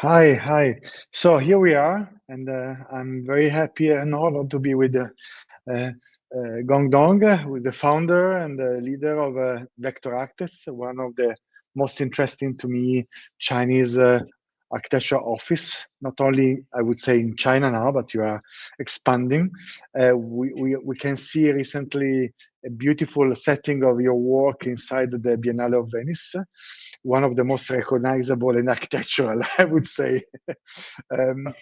Hi. So here we are, and I'm very happy and honored to be with uh, Gong Dong, who is the founder and the leader of Vector Architects, one of the most interesting to me Chinese architecture office. Not only I would say in China now, but you are expanding. We can see recently a beautiful setting of your work inside the Biennale of Venice, one of the most recognizable and architectural, I would say, um,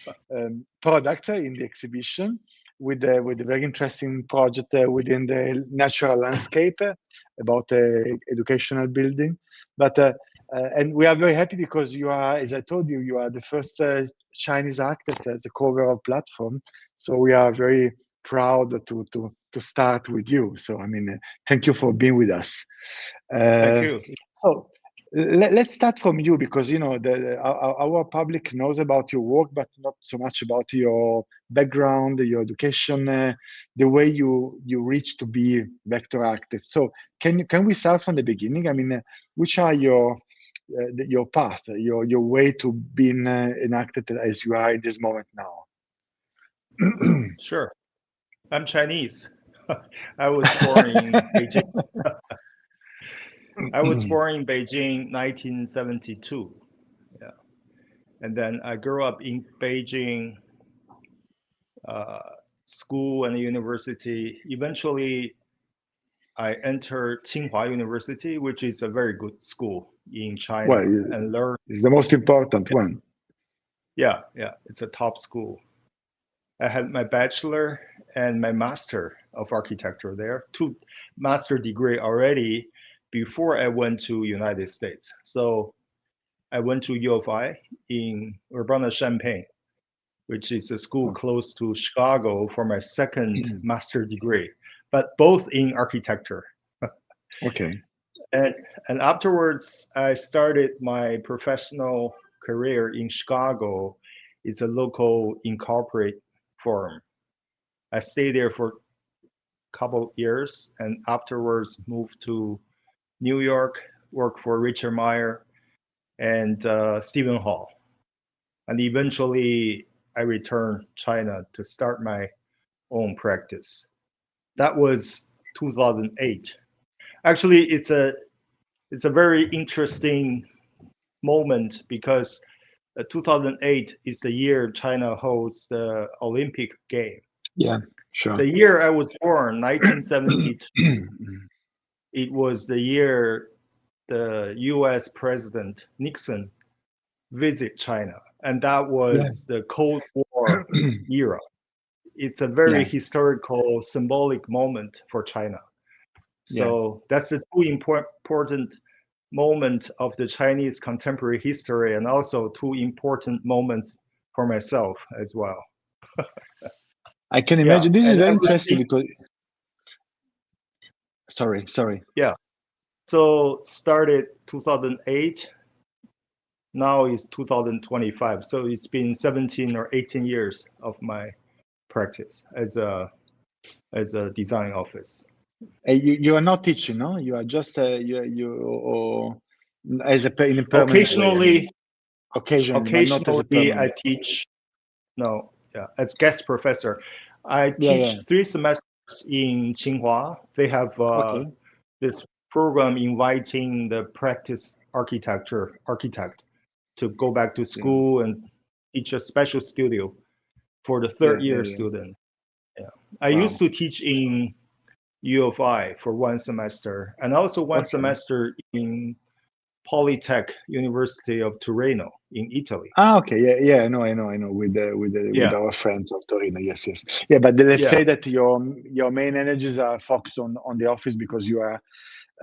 product in the exhibition with a very interesting project within the natural landscape about educational building. And we are very happy because you are, as I told you, you are the first Chinese architect as a cover of platform. So we are very proud to start with you. So I mean, thank you for being with us. Thank Uh, you. so let's start from you because you know our public knows about your work, but not so much about your background, your education, the way you reach to be vector architect. So can we start from the beginning? I mean, which are your path, your way to being an architect as you are in this moment now? Sure. I'm Chinese. I was born in Beijing. I was born in Beijing 1972. Yeah. And then I grew up in Beijing, uh, school and university. Eventually, I entered Tsinghua University, which is a very good school in Well, China, and learned. it's the most important one. Yeah, it's a top school. I had my bachelor and my master of architecture there, two master degree already before I went to United States. So I went to U of I in Urbana-Champaign, which is a school Oh, close to Chicago for my second master degree, but both in architecture. okay. And, and afterwards, I started my professional career in Chicago. It's a local incorporate firm. I stayed there for couple years and afterwards moved to New York, worked for Richard Meyer and Stephen Hall. And eventually I returned China to start my own practice. That was 2008. Actually, it's a very interesting moment because 2008 is the year China holds the Olympic game. Yeah, sure. The year I was born, 1972, it was the year the US President Nixon visit China, and that Yeah. was the Cold War era. It's a very Yeah, historical, symbolic moment for China. yeah. So that's the two important moment of the Chinese contemporary history, and also two important moments for myself as well. I can Yeah, imagine. This is and very ever interesting since, because, sorry. yeah. So started 2008. Now is 2025. So it's been 17 or 18 years of my practice as a design office. You are not teaching, no? You are just or as in a permanent way. I Occasionally, mean, occasionally, but not as a occasionally I permanent. teach. No, yeah, as guest professor, I Yeah, teach yeah. 3 semesters in Tsinghua. They have Okay. this program inviting the practice architect to go back to Yeah, school and teach a special studio for the yeah, third yeah, year yeah. student. Yeah. I used Wow. to teach in U of I for 1 semester and also one Okay. semester in Polytech University of Torino in Italy. Ah, okay. Yeah, yeah. I know. With Yeah, our friends of Torino. Yes, yes. Yeah, but let's yeah, say that your main energies are focused on the office because you are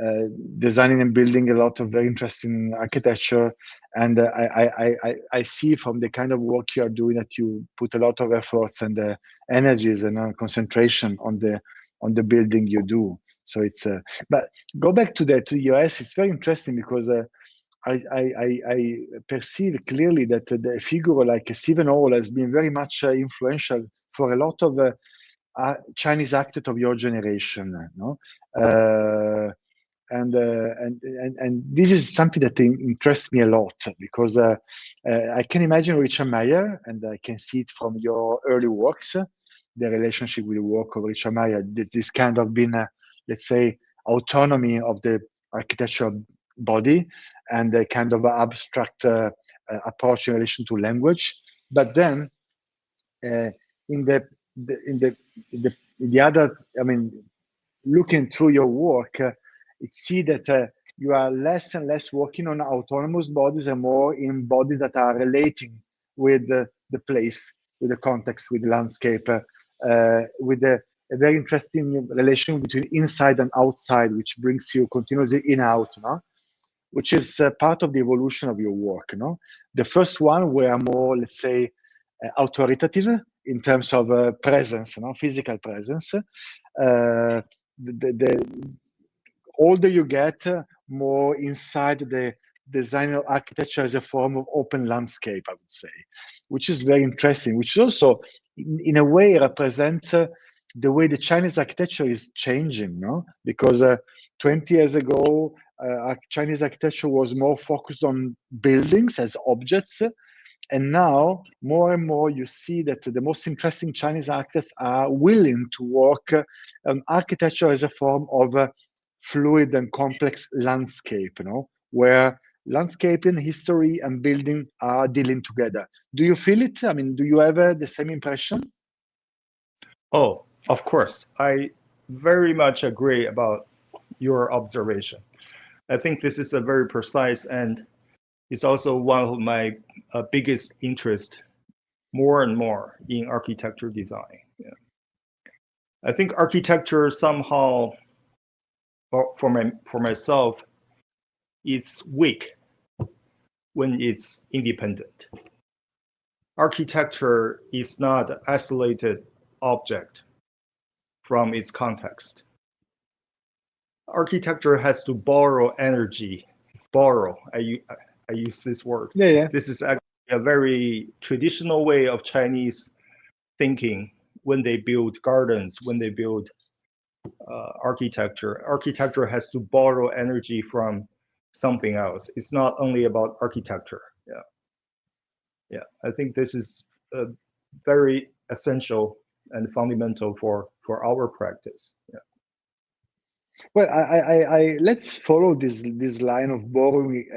uh, designing and building a lot of very interesting architecture. And I see from the kind of work you are doing that you put a lot of efforts and energies and concentration on the building you do. So it's but go back to the US. It's very interesting because I perceive clearly that the figure like Stephen Hall has been very much influential for a lot of Chinese architects of your generation. No, uh, and this is something that interests me a lot because I can imagine Richard Meyer, and I can see it from your early works, the relationship with the work of Richard Meyer. This kind of been, let's say, autonomy of the architectural body and a kind of abstract approach in relation to language. But then, in the other, I mean, looking through your work, it see that you are less and less working on autonomous bodies and more in bodies that are relating with the place, with the context, with the landscape, with a very interesting relation between inside and outside, which brings you continuously in out, no? Which is part of the evolution of your work. No, the first one were more, let's say, authoritative in terms of presence, physical presence. The older you get, more inside the design of architecture as a form of open landscape, I would say, which is very interesting, which also, in a way, represents the way the Chinese architecture is changing, no? Because 20 years ago, Chinese architecture was more focused on buildings as objects, and now, more and more, you see that the most interesting Chinese architects are willing to work on architecture as a form of fluid and complex landscape, where landscaping, history, and building are dealing together. Do you feel it? I mean, do you have the same impression? Oh, of course. I very much agree about your observation. I think this is a very precise, and it's also one of my biggest interest more and more in architecture design. Yeah. I think architecture somehow, for myself, it's weak when it's independent. Architecture is not an isolated object from its context. Architecture has to borrow energy. Borrow, I use this word. Yeah. This is actually a very traditional way of Chinese thinking when they build gardens, when they build architecture. Architecture has to borrow energy from something else. It's not only about architecture. Yeah. I think this is very essential and fundamental for our practice. Yeah. Well, I let's follow this line of borrowing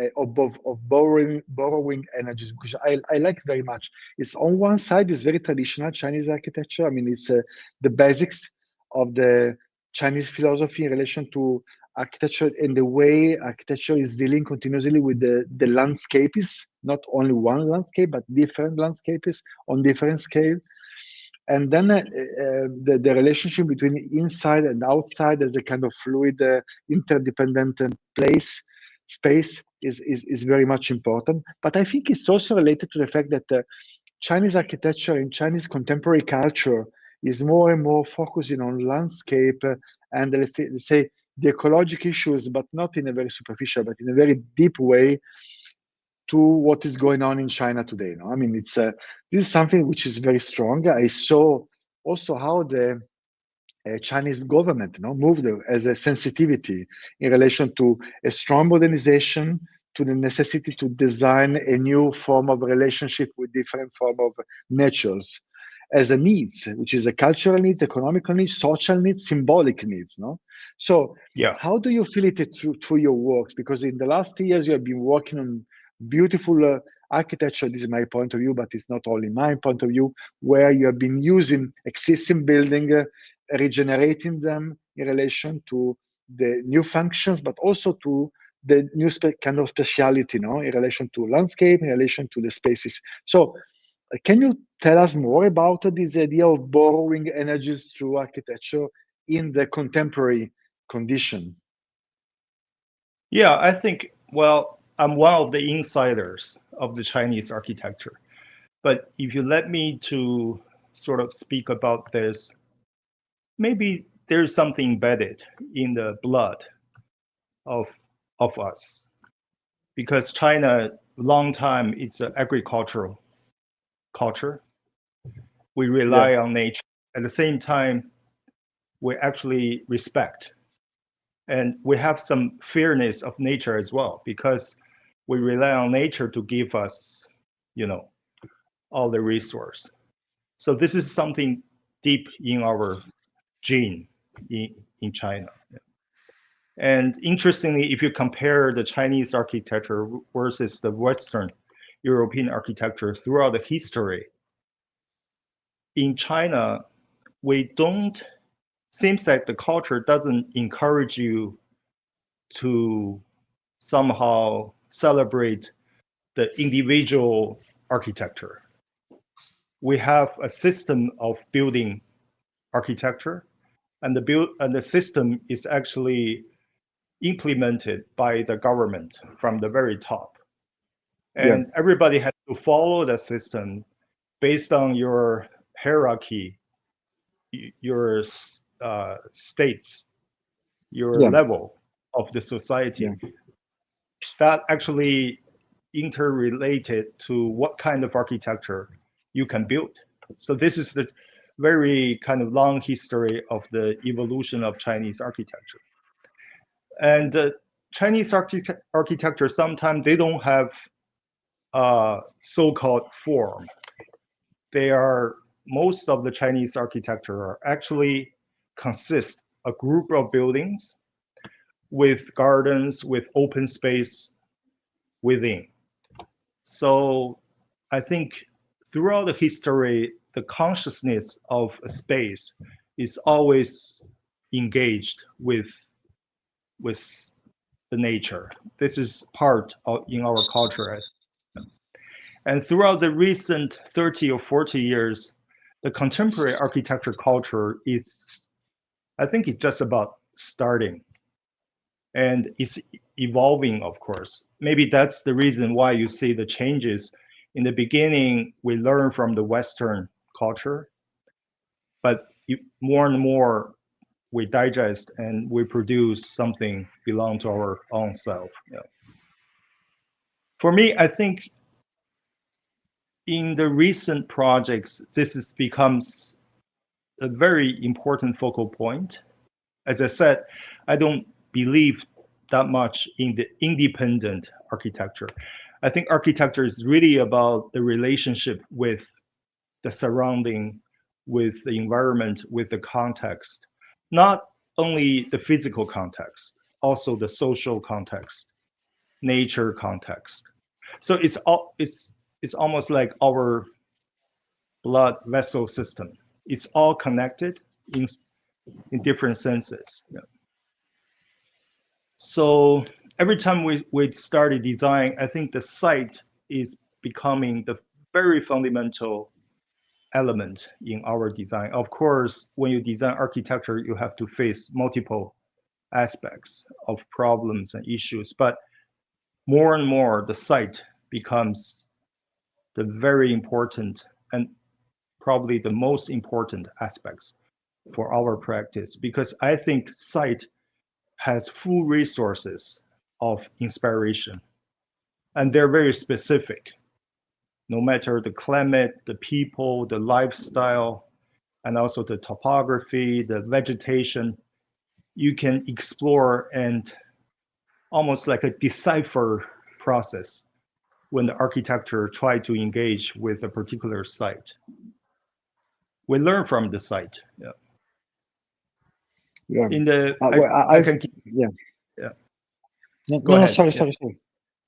borrowing energies, because I like very much. It's on one side is very traditional Chinese architecture. I mean, it's the basics of the Chinese philosophy in relation to architecture and the way architecture is dealing continuously with the landscapes, not only one landscape but different landscapes on different scale. And then the relationship between inside and outside as a kind of fluid, interdependent space is very much important. But I think it's also related to the fact that Chinese architecture and Chinese contemporary culture is more and more focusing on landscape and let's say the ecological issues, but not in a very superficial, but in a very deep way, to what is going on in China today. No? I mean, it's this is something which is very strong. I saw also how the Chinese government moved as a sensitivity in relation to a strong modernization, to the necessity to design a new form of relationship with different form of natures as a needs, which is a cultural needs, economical needs, social needs, symbolic needs. No, so Yeah. how do you feel it through your works? Because in the last years you have been working on beautiful architecture. This is my point of view, but it's not only my point of view, where you have been using existing building, regenerating them in relation to the new functions, but also to the new kind of speciality, in relation to landscape, in relation to the spaces. So, can you tell us more about this idea of borrowing energies through architecture in the contemporary condition? Yeah, I think, well, I'm one of the insiders of the Chinese architecture. But if you let me to sort of speak about this, maybe there's something embedded in the blood of us. Because China, long time, it's an agricultural culture. We rely on nature. At the same time, we actually respect And we have some fairness of nature as well, because we rely on nature to give us, all the resource. So this is something deep in our gene in China. And interestingly, if you compare the Chinese architecture versus the Western European architecture throughout the history, in China, seems like the culture doesn't encourage you to somehow celebrate the individual architecture. We have a system of building architecture, and the system is actually implemented by the government from the very top. And everybody has to follow the system based on your hierarchy, your states, your level of the society. That actually interrelated to what kind of architecture you can build. So this is the very kind of long history of the evolution of Chinese architecture. And Chinese architecture, sometimes they don't have so-called form. Most of the Chinese architecture are actually consist a group of buildings with gardens, with open space within. So I think throughout the history, the consciousness of a space is always engaged with the nature. This is part of in our culture. And throughout the recent 30 or 40 years, the contemporary architecture culture is, I think it's just about starting. And it's evolving, of course. Maybe that's the reason why you see the changes. In the beginning, we learn from the Western culture, but more and more we digest and we produce something belong to our own self. For me, I think in the recent projects, becomes a very important focal point. As I said, I don't believe that much in the independent architecture. I think architecture is really about the relationship with the surrounding, with the environment, with the context, not only the physical context, also the social context, nature context. So it's almost like our blood vessel system. It's all connected in different senses. So every time we started design, I think the site is becoming the very fundamental element in our design. Of course, when you design architecture, you have to face multiple aspects of problems and issues, but more and more the site becomes the very important and probably the most important aspects for our practice, because I think site has full resources of inspiration, and they're very specific. No matter the climate, the people, the lifestyle, and also the topography, the vegetation, you can explore and almost like a decipher process when the architecture try to engage with a particular site. We learn from the site. In the I can yeah. Go ahead. Sorry.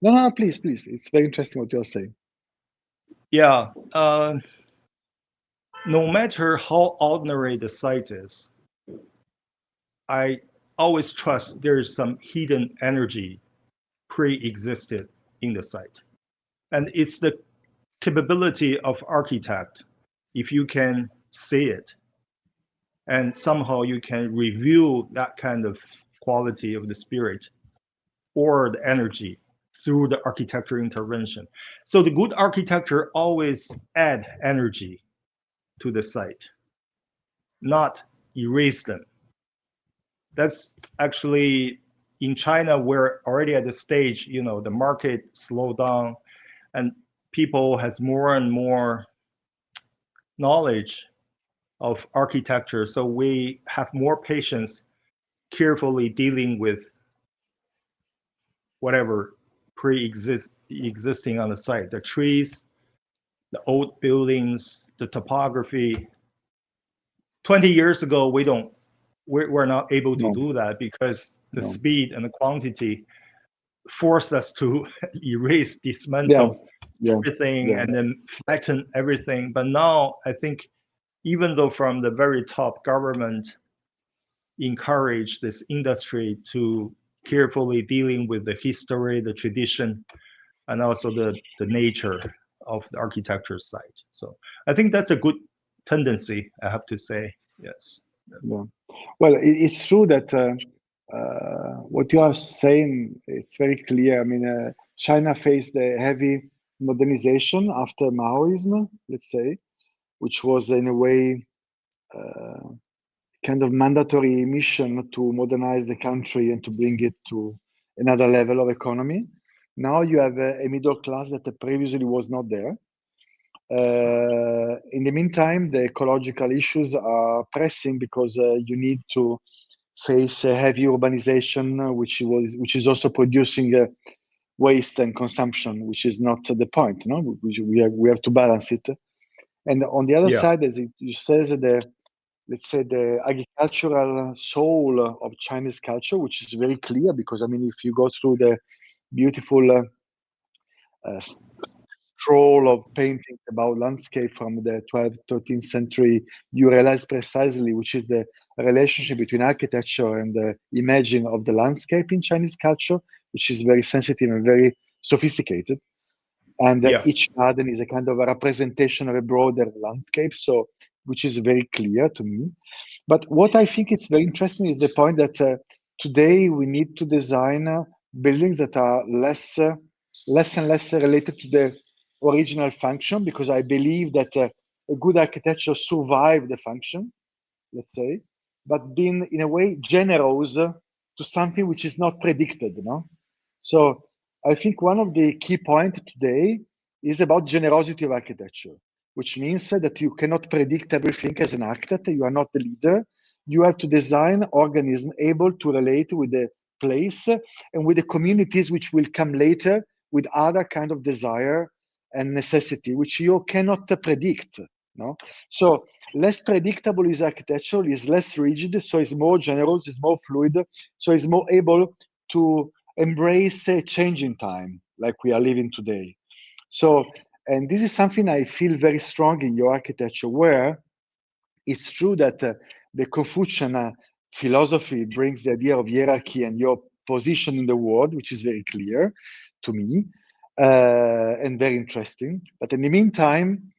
No, please. It's very interesting what you're saying. Yeah. No matter how ordinary the site is, I always trust there is some hidden energy pre-existed in the site. And it's the capability of architect, if you can see it, and somehow you can reveal that kind of quality of the spirit or the energy through the architecture intervention. So the good architecture always add energy to the site, not erase them. That's actually in China, we're already at the stage, the market slowed down and people has more and more knowledge of architecture. So we have more patience carefully dealing with whatever existing on the site, the trees, the old buildings, the topography. 20 years ago, we're not able to No, do that because the no. speed and the quantity force us to erase, Yeah, dismantle yeah, everything, yeah, and then flatten everything. But now I think even though from the very top, government encourage this industry to carefully dealing with the history, the tradition, and also the nature of the architecture site. So I think that's a good tendency, I have to say. Yes. yeah. Well, it's true that what you are saying is very clear. I mean, China faced a heavy modernization after Maoism, let's say, which was in a way uh, kind of mandatory mission to modernize the country and to bring it to another level of economy. Now you have a middle class that previously was not there. In the meantime, the ecological issues are pressing because you need to face a heavy urbanization, which is also producing waste and consumption, which is not the point. No, we have to balance it. And on the other Yeah. side, as it says, let's say the agricultural soul of Chinese culture, which is very clear because I mean, if you go through the beautiful scroll of paintings about landscape from the 12th, 13th century, you realize precisely which is the relationship between architecture and the imaging of the landscape in Chinese culture, which is very sensitive and very sophisticated. And Yeah. each garden is a kind of a representation of a broader landscape, so which is very clear to me. But what I think is very interesting is the point that today we need to design buildings that are less and less related to the original function, because I believe that a good architecture survives the function, let's say, but being in a way generous to something which is not predicted, no? So I think one of the key points today is about generosity of architecture, which means that you cannot predict everything as an architect. You are not the leader. You have to design organisms able to relate with the place and with the communities which will come later with other kind of desire and necessity, which you cannot predict. No, so less predictable is architecture, is less rigid, so it's more generous, it's more fluid, so it's more able to embrace a changing time like we are living today. So, and this is something I feel very strong in your architecture, where it's true that the Confucian philosophy brings the idea of hierarchy and your position in the world, which is very clear to me and very interesting. But in the meantime,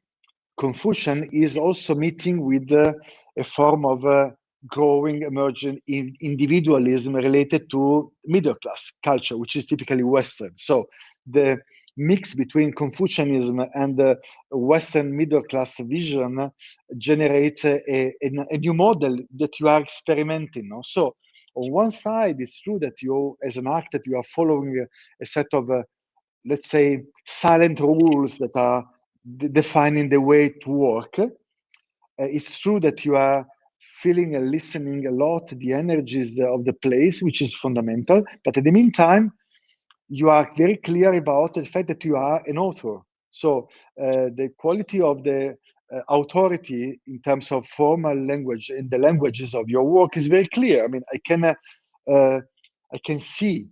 Confucian is also meeting with a form of growing, emerging individualism related to middle class culture, which is typically Western. So the mix between Confucianism and the Western middle class vision generates a new model that you are experimenting. No? So on one side, it's true that you, as an architect, you are following a set of let's say, silent rules that are defining the way to work. It's true that you are feeling and listening a lot the energies of the place, which is fundamental. But in the meantime, you are very clear about the fact that you are an author. So the quality of the authority in terms of formal language in the languages of your work is very clear. I mean, I can see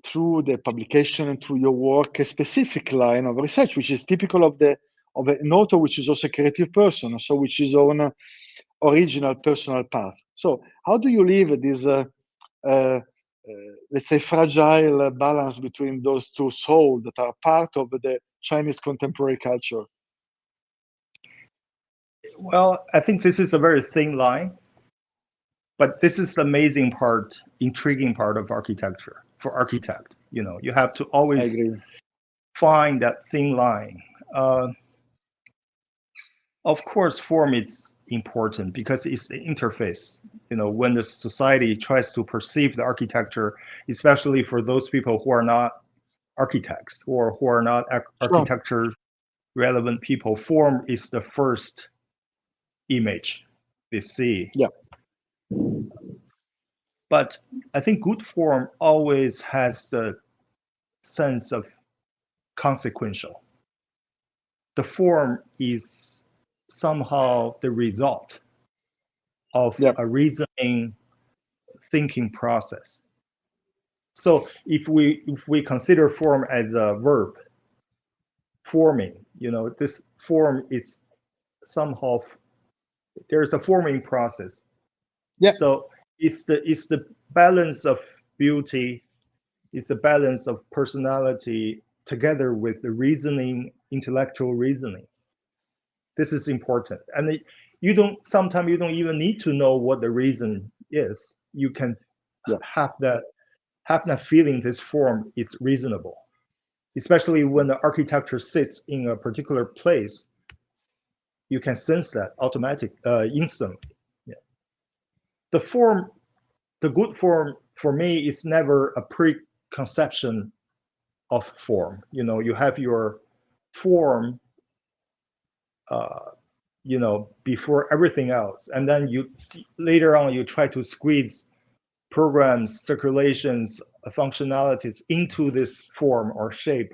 through the publication and through your work a specific line of research, which is typical of an author, which is also a creative person, so which is own original personal path. So how do you live this, let's say, fragile balance between those two souls that are part of the Chinese contemporary culture? Well, I think this is a very thin line, but this is the amazing part, intriguing part of architecture for architect. You have to I always agree. find that thin line. Of course, form is important because it's the interface. When the society tries to perceive the architecture, especially for those people who are not architects or who are not Sure. architecture relevant people, form is the first image they see. Yeah. But I think good form always has the sense of consequential. The form is somehow the result of Yeah, a reasoning thinking process. So if we consider form as a verb, forming, this form is somehow there's a forming process. yeah, So it's the balance of beauty, it's a balance of personality together with the reasoning, intellectual reasoning. This is important. And you don't sometimes you don't even need to know what the reason is. You can yeah, have that feeling this form is reasonable, especially when the architecture sits in a particular place. You can sense that instantly. Yeah. The form, the good form for me is never a preconception of form. You have your form, uh, before everything else, and then you later on you try to squeeze programs, circulations, functionalities into this form or shape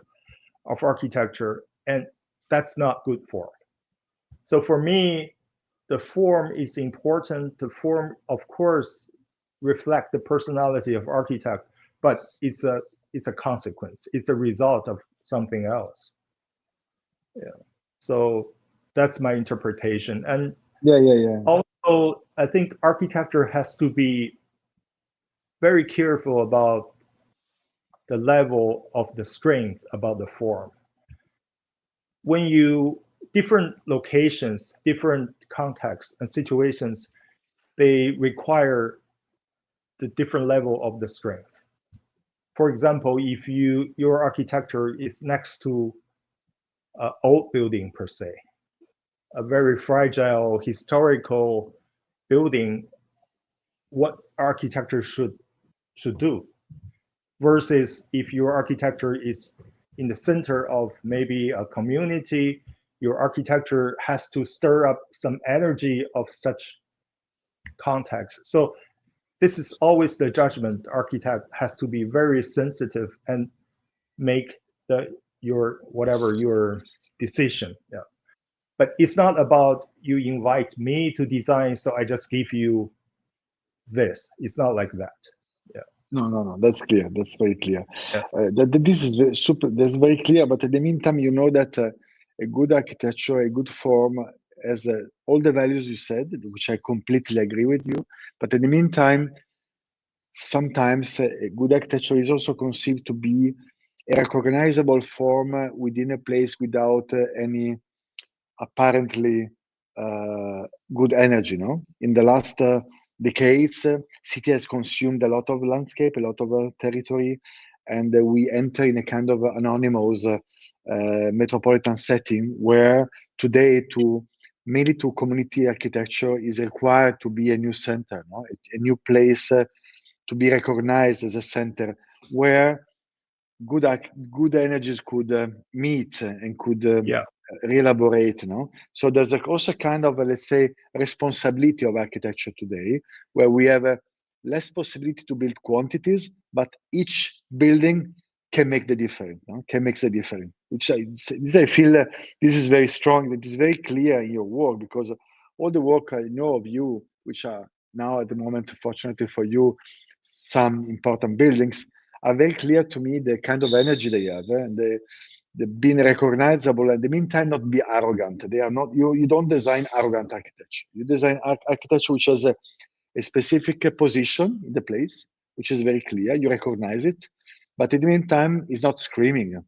of architecture, and that's not good form. So for me, the form is important. The form, of course, reflect the personality of architect, but it's a consequence. It's a result of something else. Yeah. So that's my interpretation. And yeah, yeah, yeah, also, I think architecture has to be very careful about the level of the strength about the form. When you different locations, different contexts and situations, they require the different level of the strength. For example, if your architecture is next to an old building per se, a very fragile historical building, what architecture should do, versus if your architecture is in the center of maybe a community, your architecture has to stir up some energy of such context. So this is always the judgment. Architect has to be very sensitive and make your decision. Yeah. But it's not about you invite me to design, so I just give you this. It's not like that. Yeah. no, no, no, that's clear. That's very clear. Yeah. This is super. That's very clear. But at the meantime, you know that a good architecture, a good form, has all the values you said, which I completely agree with you. But in the meantime, sometimes a good architecture is also conceived to be a recognizable form within a place without any apparently good energy. No, in the last decades, city has consumed a lot of landscape, a lot of territory, and we enter in a kind of anonymous metropolitan setting where today to mainly to community architecture is required to be a new center, no? A new place to be recognized as a center where good energies could meet and could Yeah. reelaborate. No, so there's also kind of let's say responsibility of architecture today, where we have a less possibility to build quantities, but each building can make the difference. No? Can make the difference. Which I feel this is very strong. It is very clear in your work because all the work I know of you, which are now at the moment, fortunately for you, some important buildings are very clear to me the kind of energy they have and the being recognizable. At the meantime, not be arrogant. They are not you. You don't design arrogant architecture. You design architecture which has a specific position in the place, which is very clear. You recognize it, but at the meantime, it's not screaming.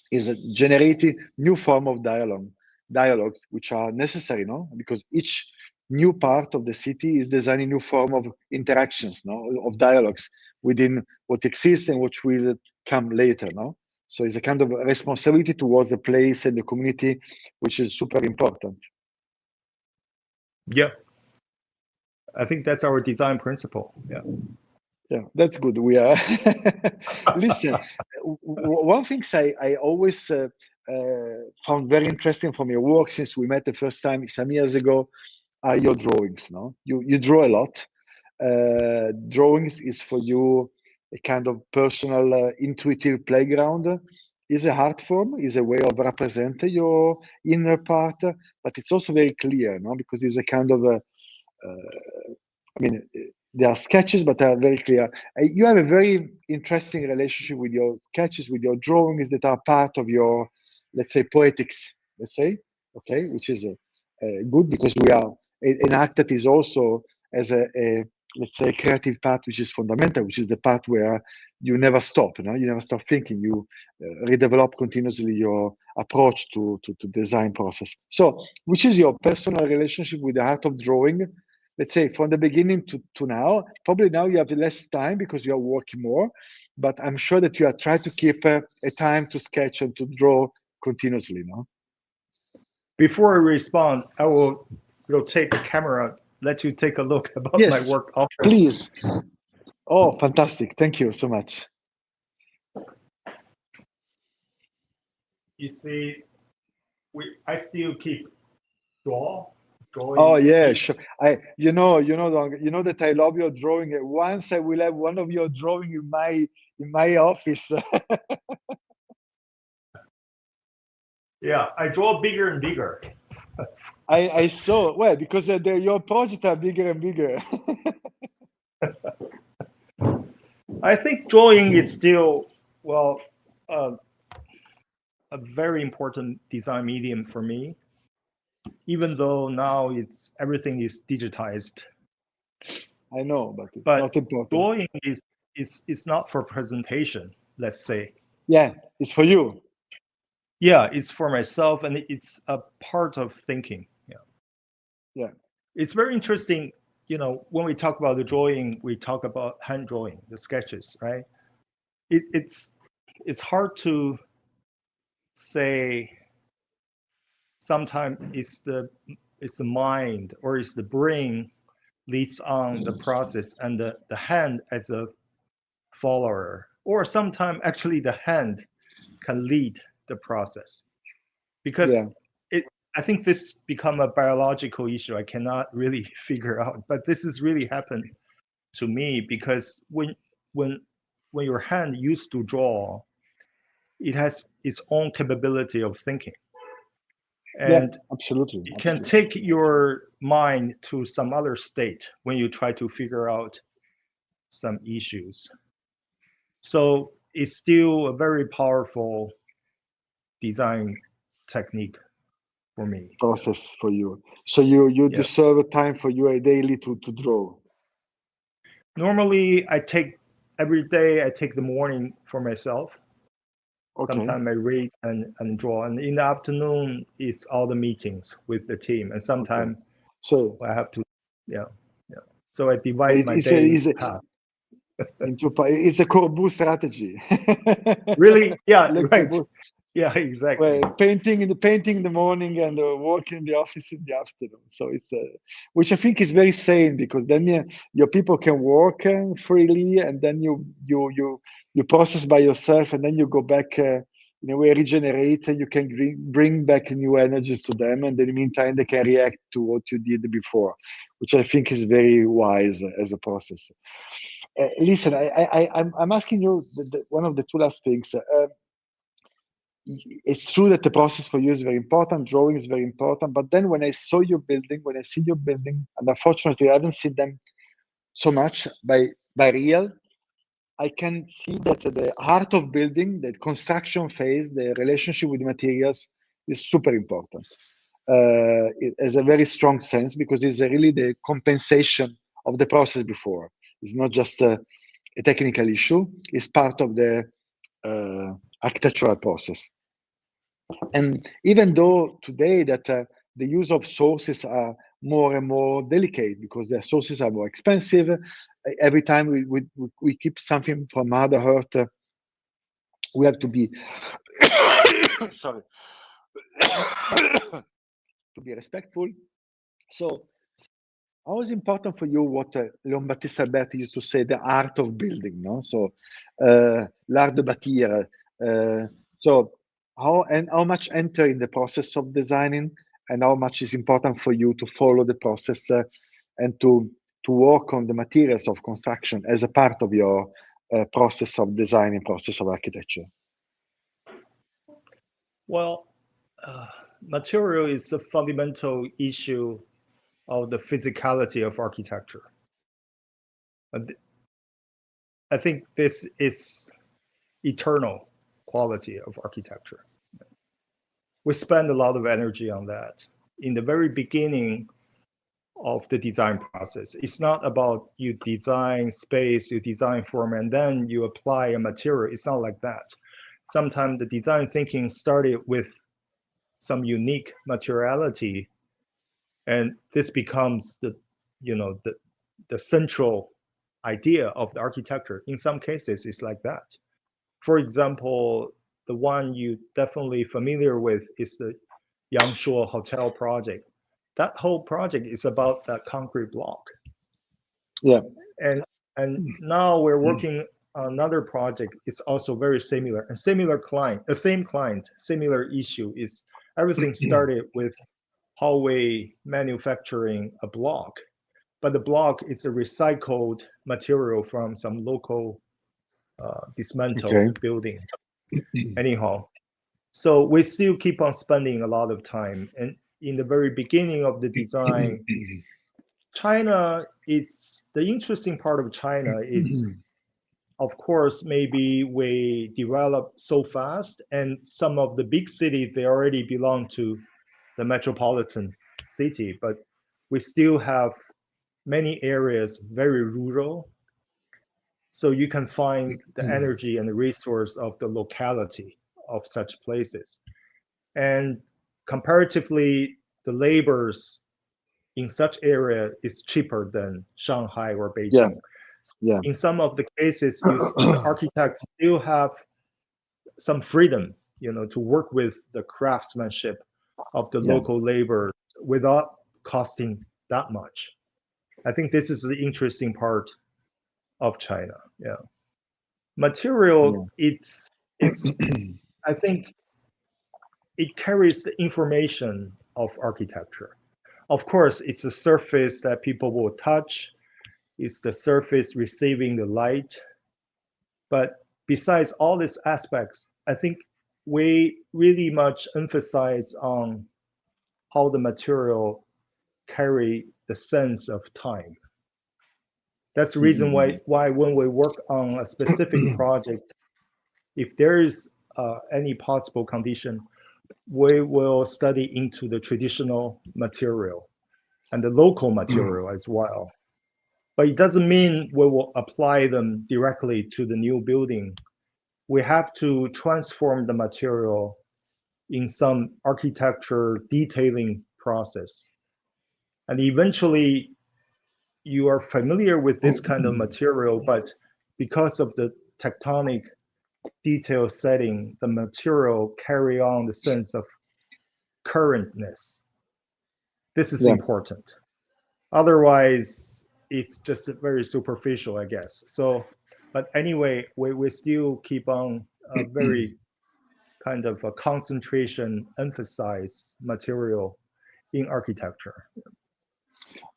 Is generating new form of dialogues which are necessary, no? Because each new part of the city is designing new form of interactions, no, of dialogues within what exists and which will come later, no. So it's a kind of responsibility towards the place and the community, which is super important. Yeah. I think that's our design principle. Yeah. Yeah, that's good. We are. Listen, one thing I always found very interesting from your work since we met the first time some years ago are your drawings. No, you draw a lot, drawings is for you a kind of personal, intuitive playground. Is a art form, is a way of representing your inner part, but it's also very clear, no? Because it's a kind of a, I mean, they are sketches, but they are very clear. You have a very interesting relationship with your sketches, with your drawings that are part of your, let's say, poetics, let's say, okay, which is good because we are an act that is also as a let's say, creative part, which is fundamental, which is the part where you never stop, you know, you never stop thinking, you redevelop continuously your approach to design process. So, which is your personal relationship with the art of drawing? Let's say from the beginning to now. Probably now you have less time because you are working more, but I'm sure that you are trying to keep a time to sketch and to draw continuously, no? Before I respond, I will rotate the camera, let you take a look about my Yes, work office. please. Oh, fantastic. Thank you so much. You see, I still keep drawing. Oh yeah, sure. You know, Dong, you know that I love your drawing. Once I will have one of your drawing in my office. Yeah, I draw bigger and bigger. I saw, well, because your projects are bigger and bigger. I think drawing is still, well, a very important design medium for me, even though now everything is digitized. I know, but it's But not important. drawing is not for presentation, let's say. Yeah, it's for you. Yeah, it's for myself, and it's a part of thinking. Yeah. Yeah. It's very interesting, you know, when we talk about the drawing, we talk about hand drawing, the sketches, right? It's hard to say. Sometimes it's the mind or it's the brain leads on the process, and the hand as a follower, or sometimes actually the hand can lead the process, because Yeah. I think this become a biological issue I cannot really figure out, but this has really happened to me, because when your hand used to draw, it has its own capability of thinking, Yeah, and absolutely. it can take your mind to some other state when you try to figure out some issues. So it's still a very powerful design technique for me. Process for you. So you Yeah. deserve a time for you daily to draw. Normally, every day I take the morning for myself. Okay. Sometimes I read and draw, and in the afternoon it's all the meetings with the team, and Okay. sometimes So I have to, yeah, yeah. So I divide my it's day path. it's a Corbu strategy. Really? Yeah, Le right. Corbu. Yeah, exactly. Well, painting in the morning and working in the office in the afternoon. So it's which I think is very sane, because then your people can work freely, and then you process by yourself, and then you go back in a way, regenerate, and you can bring back new energies to them, and in the meantime they can react to what you did before, which I think is very wise as a process. Listen, I'm asking you one of the two last things. It's true that the process for you is very important, drawing is very important, but then when I see your building, and unfortunately I haven't seen them so much by real, I can see that the art of building, the construction phase, the relationship with materials is super important. It has a very strong sense, because it's really the compensation of the process before. It's not just a technical issue, it's part of the architectural process. And even though today that the use of sources are more and more delicate, because their sources are more expensive, every time we keep something from Mother Earth, we have to be sorry to be respectful. So how is important for you what Leon Battista Alberti used to say, the art of building, no? So l'art de bâtir. So how much enter in the process of designing, and how much is important for you to follow the process and to to work on the materials of construction as a part of your process of designing, process of architecture? Well, material is a fundamental issue of the physicality of architecture. I think this is eternal quality of architecture. We spend a lot of energy on that. In the very beginning of the design process, it's not about you design space, you design form, and then you apply a material. It's not like that. Sometimes the design thinking started with some unique materiality, and this becomes the central idea of the architecture. In some cases, it's like that. For example, the one you definitely familiar with is the Yangshuo Hotel project. That whole project is about that concrete block. Yeah. And now we're working on another project. It's also very similar. And similar client, the same client, similar issue is everything started with hallway manufacturing a block, but the block is a recycled material from some local dismantled building. Anyhow, so we still keep on spending a lot of time. And in the very beginning of the design, China, it's the interesting part of China is, of course, maybe we develop so fast, and some of the big cities, they already belong to the metropolitan city, but we still have many areas very rural. So you can find the energy and the resource of the locality of such places. And comparatively, the labors in such area is cheaper than Shanghai or Beijing. Yeah. In some of the cases, the architects still have some freedom, to work with the craftsmanship of the local labor without costing that much. I think this is the interesting part of China. Yeah. Material, it's I think it carries the information of architecture. Of course, it's a surface that people will touch. It's the surface receiving the light. But besides all these aspects, I think we really much emphasize on how the material carry the sense of time. That's the reason why when we work on a specific project, if there is any possible condition, we will study into the traditional material and the local material as well. But it doesn't mean we will apply them directly to the new building. We have to transform the material in some architecture detailing process. And eventually, you are familiar with this kind of material, but because of the tectonic detail setting, the material carry on the sense of currentness. This is important. Otherwise, it's just very superficial, I guess. So, but anyway, we still keep on a very kind of a concentration, emphasize material in architecture.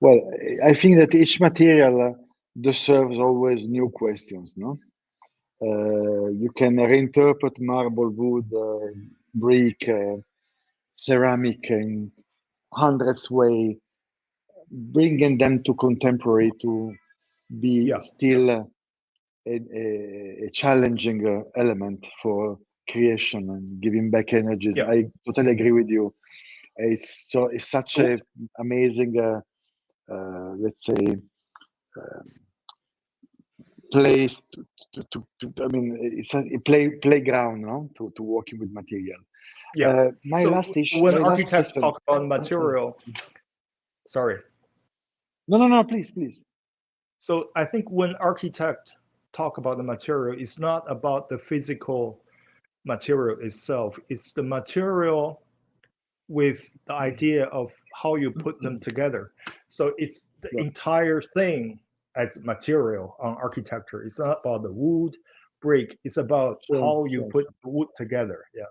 Well, I think that each material deserves always new questions, no? You can reinterpret marble, wood, brick, ceramic in hundreds way, bringing them to contemporary to be still a challenging element for creation and giving back energies. I totally agree with you. It's such a amazing, let's say, place to I mean, it's a playground, no, to working with material. My so last issue. When architects talk about material, sorry. No, please. So I think when architects talk about the material, it's not about the physical material itself. It's the material with the idea of how you put them together. So it's the entire thing as material on architecture. It's not about the wood, brick. It's about how you put the wood together. Yeah.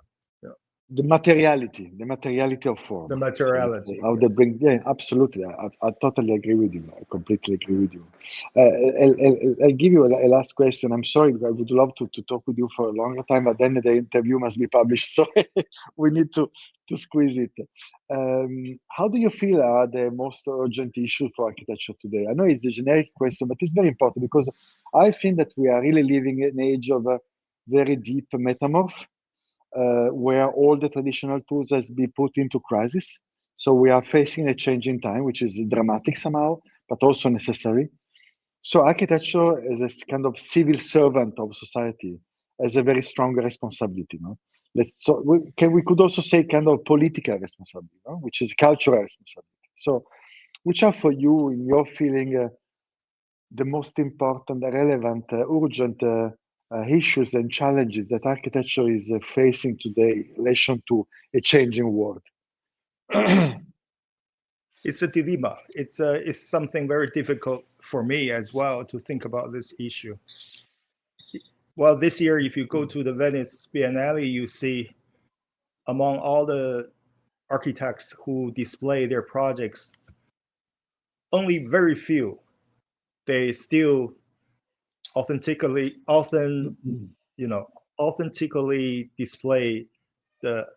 the materiality of form. The So let's say materiality, how they yes. bring. Yeah, absolutely. I totally agree with you. I completely agree with you. I'll give you a last question. I'm sorry, I would love to talk with you for a longer time, but then the interview must be published, so we need to squeeze it. How do you feel are the most urgent issues for architecture today? I know it's a generic question, but it's very important because I think that we are really living in an age of a very deep metamorph where all the traditional tools has been put into crisis. So we are facing a change in time, which is dramatic somehow, but also necessary. So architecture as a kind of civil servant of society has a very strong responsibility. No? We could also say kind of political responsibility, no? Which is cultural responsibility. So which are for you, in your feeling, the most important, relevant, urgent issues and challenges that architecture is facing today in relation to a changing world? It's a dilemma. It's something very difficult for me as well to think about this issue. Well, this year, if you go to the Venice Biennale, you see among all the architects who display their projects, only very few they still authentically often authentically display the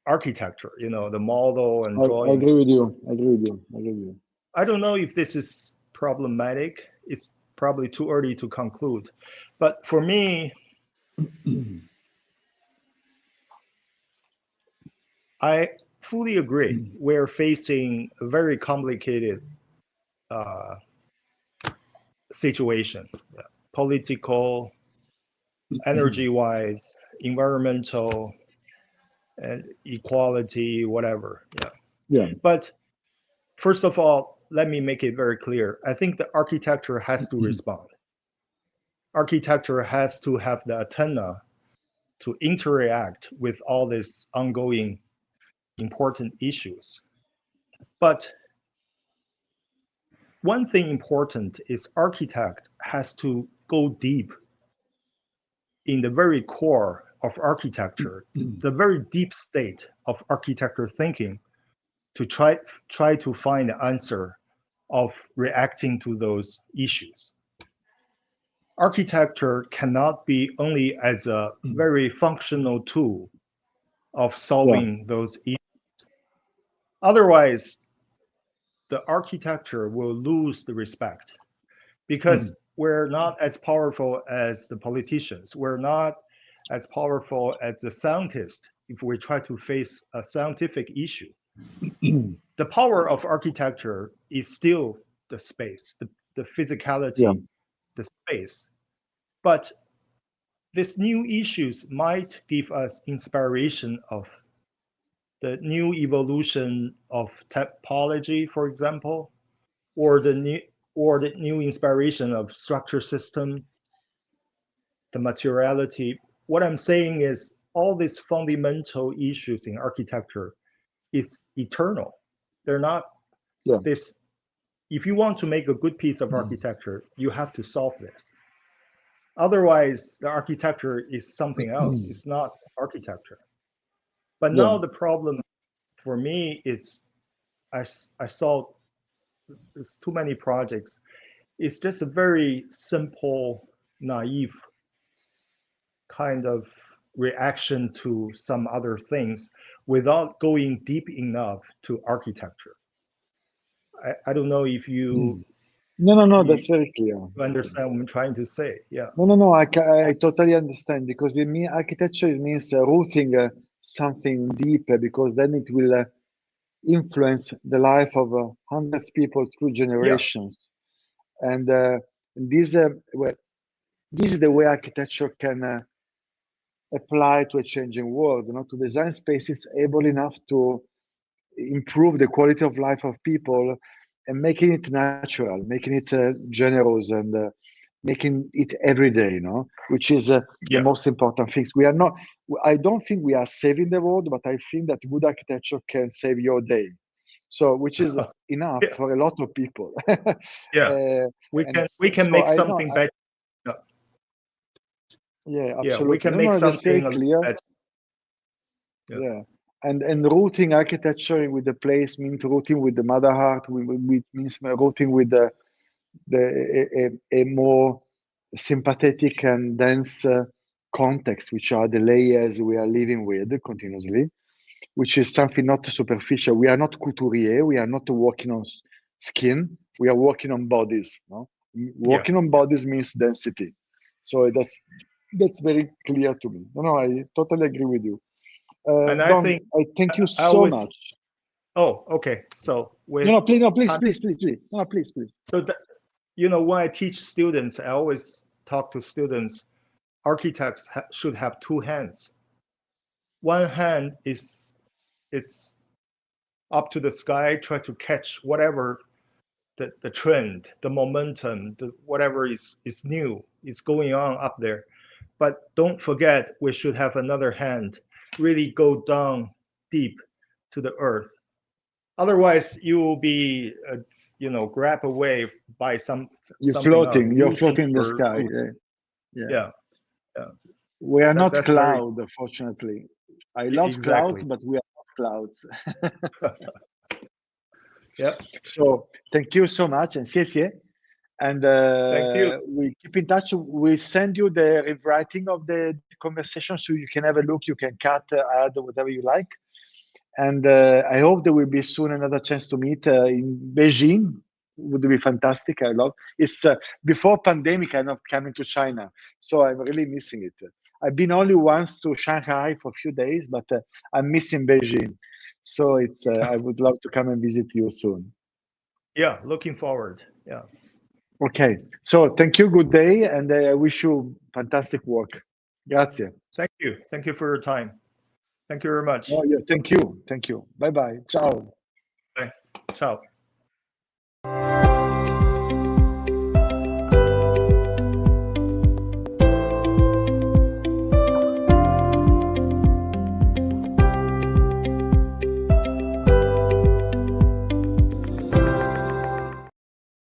architecture, the model and I drawing. agree with you. I agree with you. I agree with you. I don't know if this is problematic. It's probably too early to conclude. But for me, I fully agree. We're facing a very complicated uh, situation, political, energy-wise, environmental, and equality, whatever. Yeah. Yeah. But first of all, let me make it very clear. I think the architecture has to respond. Architecture has to have the antenna to interact with all these ongoing important issues. But one thing important is architect has to go deep in the very core of architecture, the very deep state of architecture thinking to try to find the answer of reacting to those issues. Architecture cannot be only as a very functional tool of Yeah. solving those issues. Otherwise, the architecture will lose the respect because we're not as powerful as the politicians. We're not as powerful as the scientists if we try to face a scientific issue. The power of architecture is still the space, the Yeah. physicality, the space. But these new issues might give us inspiration of the new evolution of topology, for example, or the new inspiration of structure system, the materiality. What I'm saying is all these fundamental issues in architecture is eternal. They're not Yeah. this. If you want to make a good piece of architecture, you have to solve this. Otherwise, the architecture is something else. It's not architecture. But Yeah. now the problem for me is I saw there's too many projects. It's just a very simple, naive kind of reaction to some other things without going deep enough to architecture. I don't know if No, no, no. you That's very clear. understand what I'm trying to say. Yeah. No, no, no. I totally understand because it mean architecture it means rooting something deeper because then it will influence the life of hundreds of people through Yeah. generations. And this, well, this is the way architecture can apply to a changing world. To design spaces able enough to improve the quality of life of people and making it natural, making it generous and making it everyday, which is the Yeah. most important things. We are not, I don't think we are saving the world, but I think that good architecture can save your day. So, which is enough Yeah. for a lot of people. Yeah. And We can so make I know, something better. Yeah. yeah, Yeah. We absolutely. can No, make no, that's very something a little clear. better. Yeah. Yeah. and rooting architecture with the place means rooting with the mother heart. Means rooting with a more sympathetic and dense context, which are the layers we are living with continuously, which is something not superficial. We are not couturier. We are not working on skin. We are working on bodies. No? Yeah. Working on bodies means density. So that's very clear to me. No, I totally agree with you. And I Gong, think I thank you I so always, much. oh, okay. So with No, please, no, please, time, please, please, please. No, please, please. so that, when I teach students, I always talk to students, architects should have two hands. One hand is it's up to the sky, try to catch whatever the trend, the momentum, whatever is new, is going on up there. But don't forget, we should have another hand, really go down deep to the earth. Otherwise, you will be, grabbed away by something else, You're losing floating in the your sky. root. Yeah, yeah. Yeah, yeah. We are not That's very cloud, unfortunately. I love clouds, exactly. but we are not clouds. Yeah. So thank you so much, and 谢谢. And Thank you. we keep in touch. We send you the rewriting of the conversation so you can have a look. You can cut, add, whatever you like. And I hope there will be soon another chance to meet in Beijing. Would be fantastic. I love it's before pandemic. I'm not coming to China, so I'm really missing it. I've been only once to Shanghai for a few days, but I'm missing Beijing. So it's I would love to come and visit you soon. Yeah, looking forward. Yeah. Okay. So thank you. Good day, and I wish you fantastic work. Grazie. Thank you. Thank you for your time. Thank you very much. Oh, yeah. Thank you. Thank you. Bye bye. Ciao. Bye. Ciao.